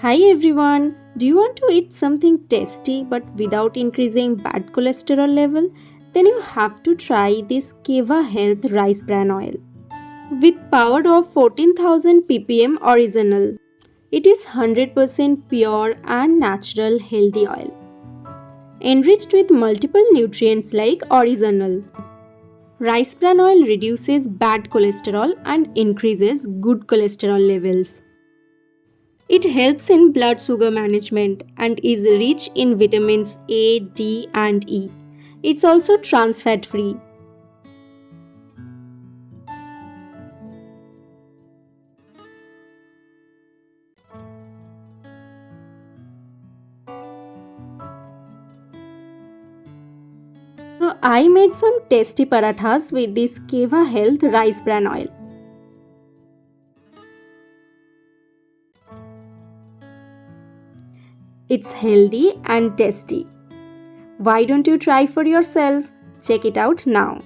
Hi everyone! Do you want to eat something tasty but without increasing bad cholesterol level? Then you have to try this Keva Health Rice Bran Oil. With power of 14,000 ppm original, it is 100% pure and natural healthy oil. Enriched with multiple nutrients like original. Rice bran oil reduces bad cholesterol and increases good cholesterol levels. It helps in blood sugar management and is rich in vitamins A, D, and E. It's also trans fat free. So I made some tasty parathas with this Keva Health rice bran oil. It's healthy and tasty. Why don't you try for yourself? Check it out now.